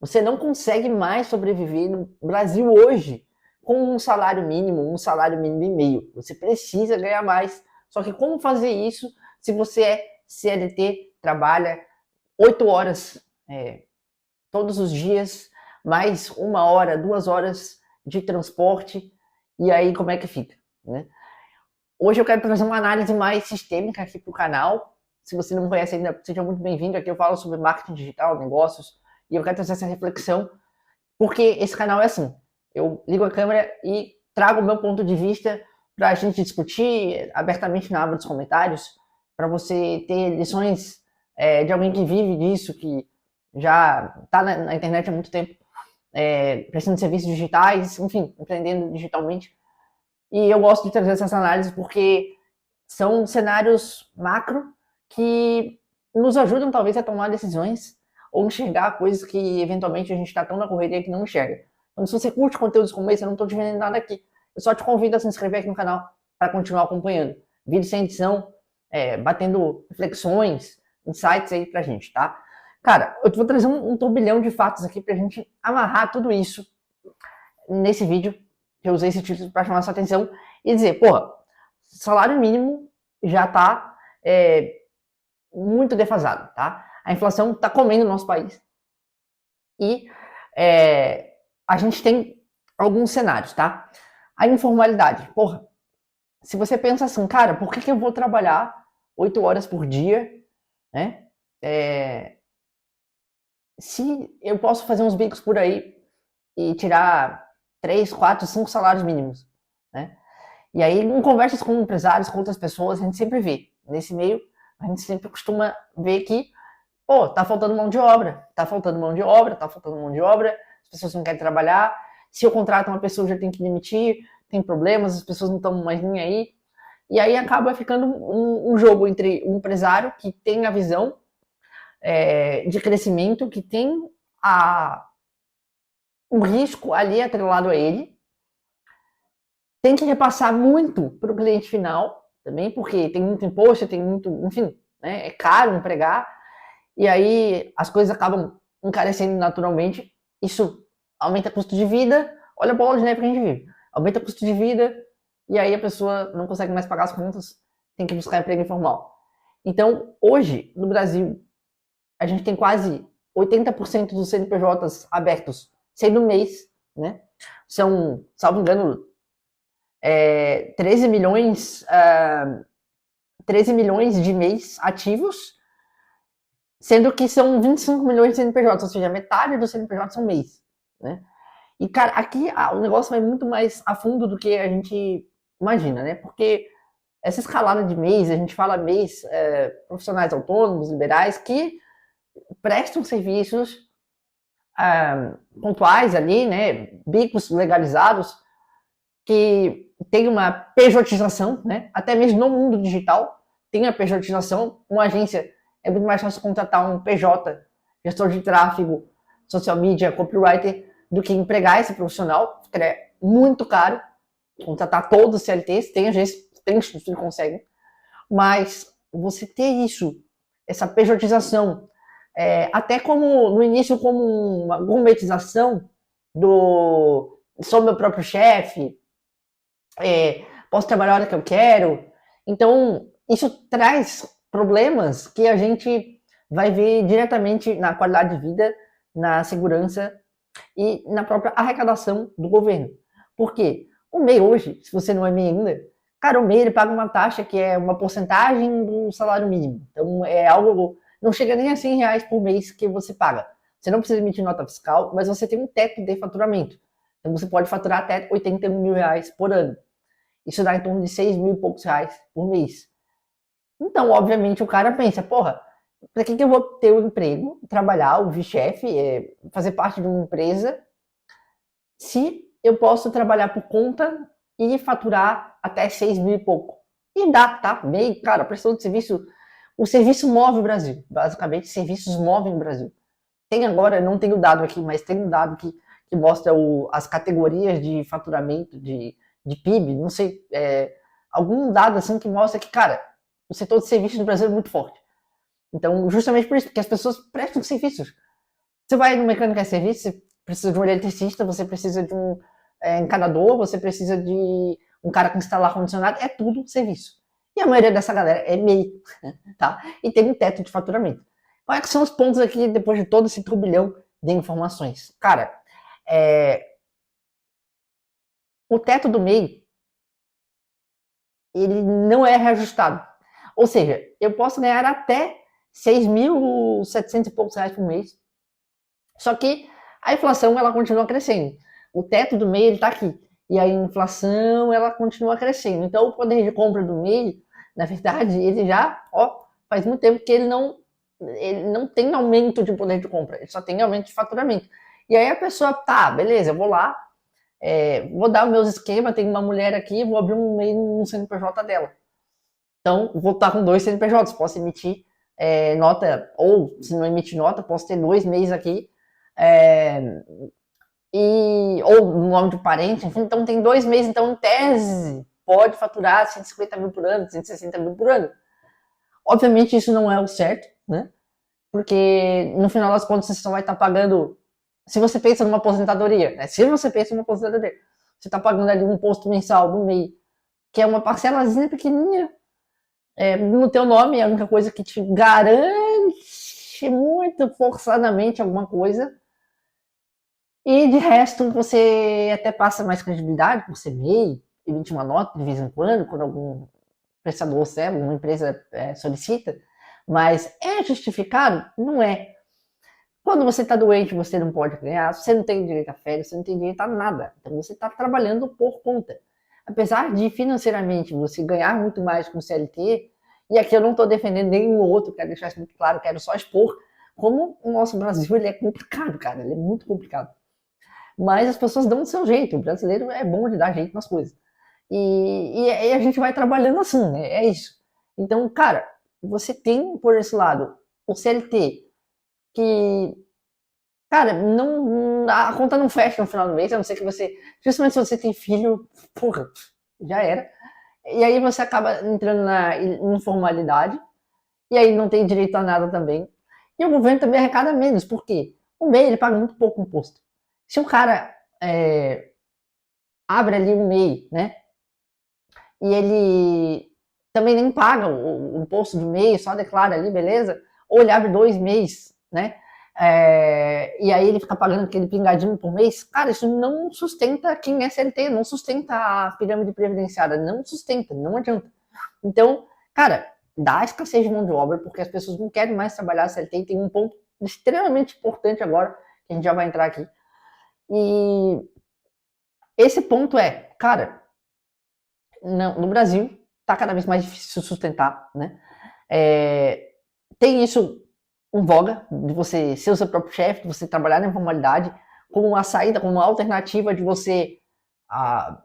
Você não consegue mais sobreviver no Brasil hoje com um salário mínimo e meio. Você precisa ganhar mais. Só que como fazer isso se você é CLT, trabalha 8 horas todos os dias, mais 1 hora, 2 horas de transporte, e aí como é que fica, né? Hoje eu quero trazer uma análise mais sistêmica aqui para o canal. Se você não me conhece ainda, seja muito bem-vindo. Aqui eu falo sobre marketing digital, negócios, e eu quero trazer essa reflexão, porque esse canal é assim, eu ligo a câmera e trago o meu ponto de vista para a gente discutir abertamente na aba dos comentários, para você ter lições de alguém que vive disso, que já está na internet há muito tempo, prestando serviços digitais, enfim, empreendendo digitalmente. E eu gosto de trazer essas análises porque são cenários macro que nos ajudam talvez a tomar decisões ou enxergar coisas que eventualmente a gente está tão na correria que não enxerga. Então, se você curte conteúdos como esse, eu não estou te vendendo nada aqui. Eu só te convido a se inscrever aqui no canal para continuar acompanhando. Vídeo sem edição, batendo reflexões, insights aí pra gente, tá? Cara, eu vou trazer um turbilhão de fatos aqui pra gente amarrar tudo isso nesse vídeo. Eu usei esse título para chamar sua atenção e dizer, porra, salário mínimo já tá muito defasado, tá? A inflação tá comendo o nosso país. E a gente tem alguns cenários, tá? A informalidade, porra, se você pensa assim, cara, por que eu vou trabalhar 8 horas por dia, né? Se eu posso fazer uns bicos por aí e tirar 3, 4, 5 salários mínimos, né? E aí, em conversas com empresários, com outras pessoas, a gente sempre vê, nesse meio, a gente sempre costuma ver que, pô, tá faltando mão de obra, tá faltando mão de obra, tá faltando mão de obra, as pessoas não querem trabalhar, se eu contrato uma pessoa, já tem que demitir, tem problemas, as pessoas não estão mais nem aí, e aí acaba ficando um jogo entre um empresário que tem a visão de crescimento, que tem um risco ali atrelado a ele, tem que repassar muito para o cliente final também, porque tem muito imposto, tem muito, enfim, né, é caro empregar, e aí as coisas acabam encarecendo naturalmente, isso aumenta o custo de vida, olha a bola de neve que a gente vive, aumenta o custo de vida, e aí a pessoa não consegue mais pagar as contas, tem que buscar emprego informal. Então, hoje, no Brasil, a gente tem quase 80% dos CNPJs abertos, sendo mês, né? São, salvo engano, 13 milhões, 13 milhões de mês ativos, sendo que são 25 milhões de CNPJs, ou seja, metade dos CNPJs são mês, né? E, cara, aqui o negócio vai muito mais a fundo do que a gente imagina, né? Porque essa escalada de mês, a gente fala mês, profissionais autônomos, liberais, que prestam serviços pontuais ali, né? Bicos legalizados, que tem uma pejotização, né? Até mesmo no mundo digital tem a pejotização. Uma agência é muito mais fácil contratar um PJ, gestor de tráfego, social media, copywriter, do que empregar esse profissional, porque é muito caro contratar todos os CLTs. Tem agências, tem institutos que conseguem, mas você ter isso, essa pejotização, até como no início como uma gourmetização do sou meu próprio chefe, posso trabalhar a hora que eu quero. Então, isso traz problemas que a gente vai ver diretamente na qualidade de vida, na segurança e na própria arrecadação do governo. Por quê? O MEI hoje, se você não é MEI ainda, cara, o MEI ele paga uma taxa que é uma porcentagem do salário mínimo. Então, é algo, não chega nem a R$100 por mês que você paga. Você não precisa emitir nota fiscal, mas você tem um teto de faturamento. Então, você pode faturar até R$81 mil por ano. Isso dá em torno de 6 mil e poucos reais por mês. Então, obviamente, o cara pensa, porra, para que eu vou ter um emprego, trabalhar, ouvir chefe, fazer parte de uma empresa, se eu posso trabalhar por conta e faturar até 6 mil e pouco? E dá, tá? Meio, cara, prestação de serviço, o serviço move o Brasil. Basicamente, serviços movem o Brasil. Tem agora, não tenho dado aqui, mas tem um dado que mostra as categorias de faturamento, de PIB, não sei, algum dado assim que mostra que, cara, o setor de serviços no Brasil é muito forte. Então, justamente por isso, porque as pessoas prestam serviços. Você vai no mecânico de serviço, você precisa de um eletricista, você precisa de um encanador, você precisa de um cara que instala ar-condicionado, é tudo serviço. E a maioria dessa galera é MEI, tá? E tem um teto de faturamento. Quais que são os pontos aqui, depois de todo esse turbilhão de informações? Cara, o teto do MEI, ele não é reajustado. Ou seja, eu posso ganhar até 6.700 e poucos reais por mês. Só que a inflação, ela continua crescendo. O teto do MEI, ele tá aqui. E a inflação, ela continua crescendo. Então, o poder de compra do MEI, na verdade, ele já, faz muito tempo que ele não tem aumento de poder de compra. Ele só tem aumento de faturamento. E aí a pessoa, tá, beleza, eu vou lá, vou dar os meus esquemas, tem uma mulher aqui, vou abrir um MEI no CNPJ dela. Então, vou estar com 2 CNPJs, posso emitir nota, ou se não emitir nota, posso ter 2 MEIs aqui, ou no nome de parente, enfim, então tem 2 MEIs, então em tese pode faturar 150 mil por ano, 160 mil por ano. Obviamente isso não é o certo, né? Porque no final das contas você só vai estar pagando, se você pensa numa aposentadoria, né? Se você pensa numa aposentadoria, você está pagando ali um imposto mensal do MEI, que é uma parcelazinha pequenininha, no teu nome, é a única coisa que te garante muito forçadamente alguma coisa. E de resto, você até passa mais credibilidade por ser MEI, emite uma nota de vez em quando algum prestador serve, uma empresa solicita, mas é justificado? Não é. Quando você está doente, você não pode ganhar, você não tem direito a férias, você não tem direito a nada. Então você está trabalhando por conta. Apesar de financeiramente você ganhar muito mais com o CLT, e aqui eu não estou defendendo nenhum outro, quero deixar isso muito claro, quero só expor como o nosso Brasil ele é complicado, cara, ele é muito complicado. Mas as pessoas dão do seu jeito, o brasileiro é bom de dar jeito nas coisas. E a gente vai trabalhando assim, né? É isso. Então, cara, você tem por esse lado o CLT, que, cara, não, a conta não fecha no final do mês, a não ser que você, justamente se você tem filho, porra, já era. E aí você acaba entrando na informalidade, e aí não tem direito a nada também. E o governo também arrecada menos, por quê? O MEI, ele paga muito pouco imposto. Se o cara abre ali um MEI, né, e ele também nem paga o imposto do MEI, só declara ali, beleza? Ou ele abre 2 MEIs, né, e aí ele fica pagando aquele pingadinho por mês, cara, isso não sustenta quem é CLT, não sustenta a pirâmide previdenciária, não sustenta, não adianta. Então, cara, dá escassez de mão de obra, porque as pessoas não querem mais trabalhar CLT, e tem um ponto extremamente importante agora, que a gente já vai entrar aqui, e esse ponto cara, no Brasil tá cada vez mais difícil sustentar, né? Tem isso em voga, de você ser o seu próprio chefe, de você trabalhar na informalidade, como uma saída, como uma alternativa de você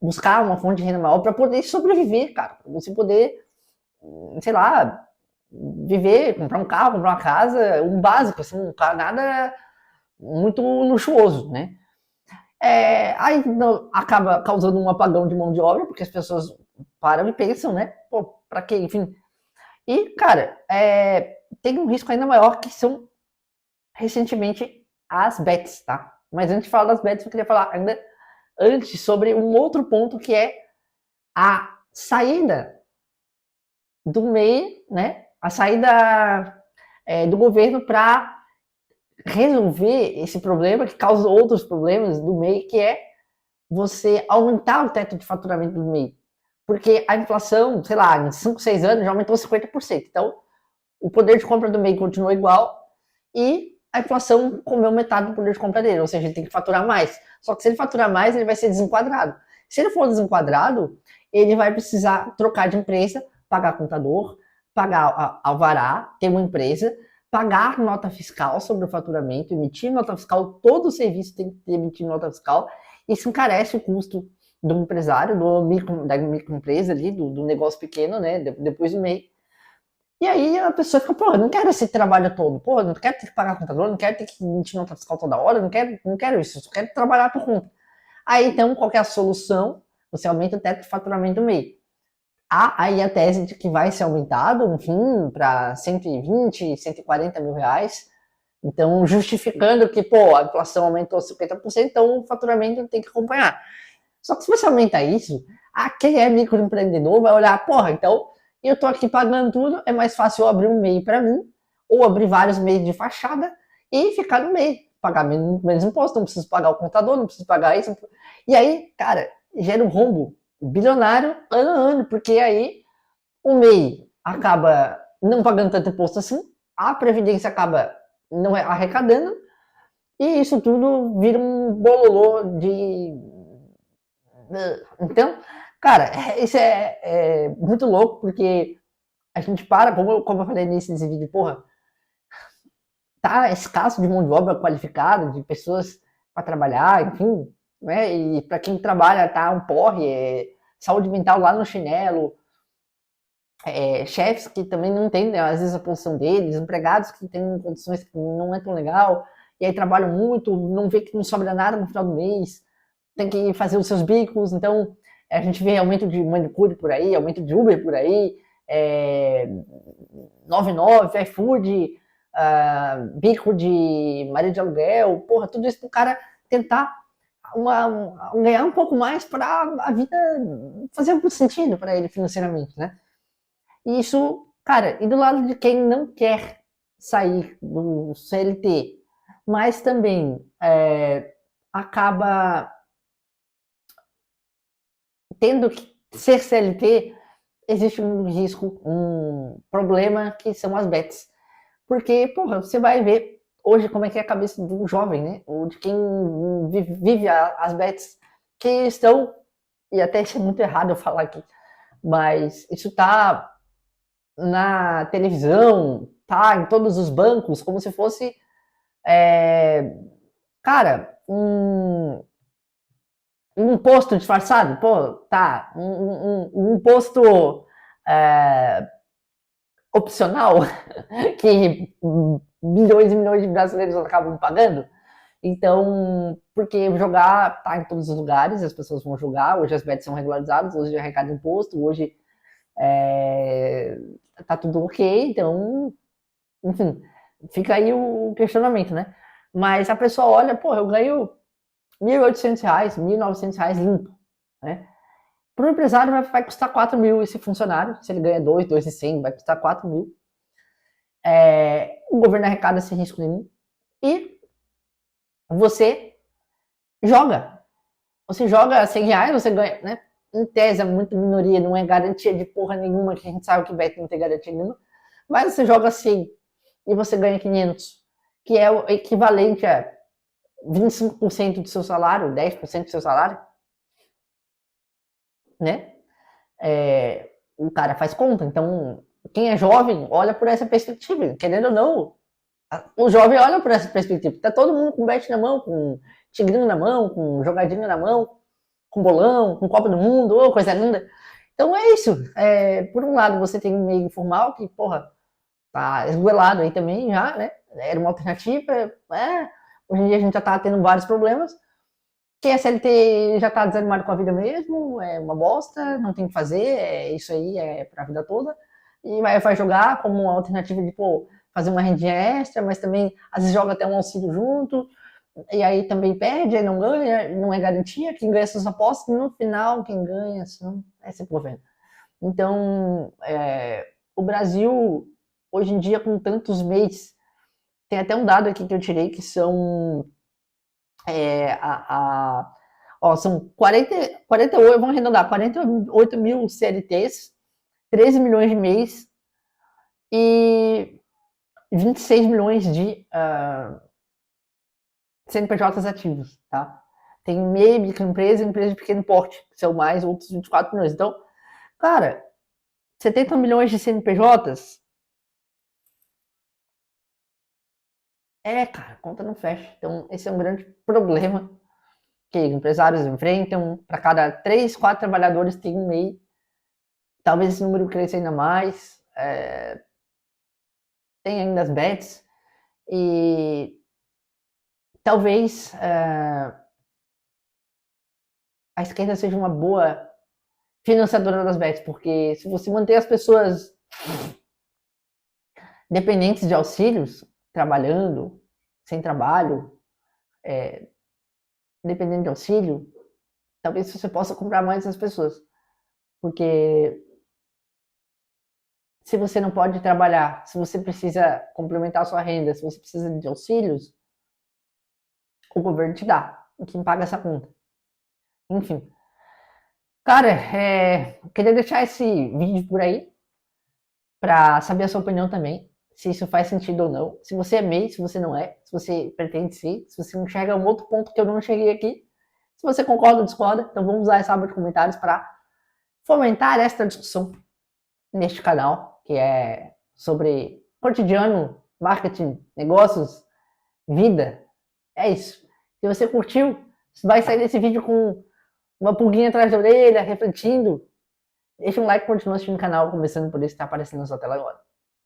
buscar uma fonte de renda maior para poder sobreviver, cara. Pra você poder, sei lá, viver, comprar um carro, comprar uma casa, um básico, assim, nada muito luxuoso, né? Aí acaba causando um apagão de mão de obra, porque as pessoas param e pensam, né? Pô, pra quê? Enfim. E, cara, tem um risco ainda maior, que são, recentemente, as bets, tá? Mas antes de falar das bets, eu queria falar ainda antes sobre um outro ponto, que é a saída do MEI, né? A saída do governo para resolver esse problema, que causa outros problemas do MEI, que é você aumentar o teto de faturamento do MEI. Porque a inflação, sei lá, em 5, 6 anos já aumentou 50%. Então, o poder de compra do MEI continua igual e a inflação comeu metade do poder de compra dele, ou seja, ele tem que faturar mais. Só que se ele faturar mais, ele vai ser desenquadrado. Se ele for desenquadrado, ele vai precisar trocar de empresa, pagar contador, pagar alvará, ter uma empresa, pagar nota fiscal sobre o faturamento, emitir nota fiscal, todo o serviço tem que emitir nota fiscal. Isso encarece o custo do empresário, da microempresa ali, do negócio pequeno, né, depois do MEI. E aí a pessoa fica, pô, eu não quero esse trabalho todo, pô, eu não quero ter que pagar contador, não quero ter que emitir nota fiscal toda hora, não quero isso, eu só quero trabalhar por conta. Aí então, qual que é a solução? Você aumenta o teto de faturamento do MEI. Há aí a tese de que vai ser aumentado, enfim, para 120, 140 mil reais, Então, justificando que, pô, a inflação aumentou 50%, então o faturamento tem que acompanhar. Só que se você aumenta isso, quem é microempreendedor vai olhar, porra, então eu tô aqui pagando tudo, é mais fácil eu abrir um MEI para mim, ou abrir vários MEIs de fachada e ficar no MEI, pagar menos imposto, não preciso pagar o contador, não preciso pagar isso. E aí, cara, gera um rombo bilionário ano a ano, porque aí o MEI acaba não pagando tanto imposto assim, a Previdência acaba não arrecadando, e isso tudo vira um bololô de. Então, cara, isso é muito louco, porque a gente para, como eu falei nesse vídeo, porra, tá escasso de mão de obra qualificada, de pessoas para trabalhar, enfim, né? E para quem trabalha, tá um porre, saúde mental lá no chinelo, chefes que também não entendem, às vezes, a posição deles, empregados que têm condições que não é tão legal, e aí trabalham muito, não vê que não sobra nada no final do mês, tem que fazer os seus bicos, então a gente vê aumento de manicure por aí, aumento de Uber por aí, 99, iFood, bico de marido de aluguel, porra, tudo isso pro cara tentar ganhar um pouco mais para a vida fazer algum sentido para ele financeiramente, né? E isso, cara, e do lado de quem não quer sair do CLT, mas também acaba tendo que ser CLT, existe um risco, um problema que são as bets. Porque, porra, você vai ver hoje como é que é a cabeça do jovem, né? Ou de quem vive as bets, que estão, e até isso é muito errado eu falar aqui, mas isso tá na televisão, tá em todos os bancos, como se fosse, cara, um imposto disfarçado, pô, tá, um imposto opcional que milhões e milhões de brasileiros acabam pagando. Então, porque jogar tá em todos os lugares, as pessoas vão jogar, hoje as bets são regularizadas, hoje arrecada imposto, hoje tá tudo ok, então, enfim, fica aí o questionamento, né? Mas a pessoa olha, pô, eu ganho R$ 1.800, R$ 1.900 limpo, né? Para o empresário vai custar 4 mil esse funcionário, se ele ganha 2,100, vai custar 4 mil. O governo arrecada sem risco nenhum. E você joga. Você joga R$ 100, você ganha, né? Em tese, é muito minoria, não é garantia de porra nenhuma, que a gente sabe que bet não tem garantia nenhuma. Mas você joga 100 e você ganha 500, que é o equivalente a 25% do seu salário, 10% do seu salário, né? O cara faz conta. Então, quem é jovem olha por essa perspectiva, querendo ou não, o jovem olha por essa perspectiva. Tá todo mundo com bet na mão, com tigrinho na mão, com jogadinho na mão, com bolão, com Copa do Mundo, oh, coisa linda. Então é isso. Por um lado, você tem um meio informal que, porra, tá esgoelado aí também já, né? Era uma alternativa. Hoje em dia a gente já tá tendo vários problemas. Quem é CLT já tá desanimado com a vida mesmo, é uma bosta, não tem o que fazer, isso aí é pra vida toda. E vai jogar como uma alternativa de, pô, fazer uma rendinha extra, mas também às vezes joga até um auxílio junto, e aí também perde, aí não ganha, não é garantia, quem ganha essas apostas, no final quem ganha assim, é sempre o governo. Então, o Brasil, hoje em dia, com tantos MEIs, tem até um dado aqui que eu tirei que são são 48, vamos arredondar, 48 mil CLTs, 13 milhões de MEIs e 26 milhões de CNPJs ativos, tá? Tem MEI, microempresa e empresa de pequeno porte, que são mais outros 24 milhões. Então, cara, 70 milhões de CNPJs, cara, conta não fecha. Então, esse é um grande problema que empresários enfrentam. Para cada 3, 4 trabalhadores tem um MEI. Talvez esse número cresça ainda mais. Tem ainda as bets. E talvez a esquerda seja uma boa financiadora das bets, porque se você manter as pessoas dependentes de auxílios, trabalhando, sem trabalho, dependendo de auxílio, talvez você possa comprar mais das pessoas. Porque se você não pode trabalhar, se você precisa complementar a sua renda, se você precisa de auxílios, o governo te dá. E quem paga essa conta? Enfim. Cara, queria deixar esse vídeo por aí para saber a sua opinião também, se isso faz sentido ou não. Se você é MEI, se você não é, se você pretende ser, se você enxerga um outro ponto que eu não enxerguei aqui. Se você concorda ou discorda, então vamos usar essa aba de comentários para fomentar esta discussão neste canal, que é sobre cotidiano, marketing, negócios, vida. É isso. Se você curtiu, vai sair desse vídeo com uma pulguinha atrás da orelha, refletindo. Deixa um like e continua assistindo o canal, começando por isso que está aparecendo na sua tela agora.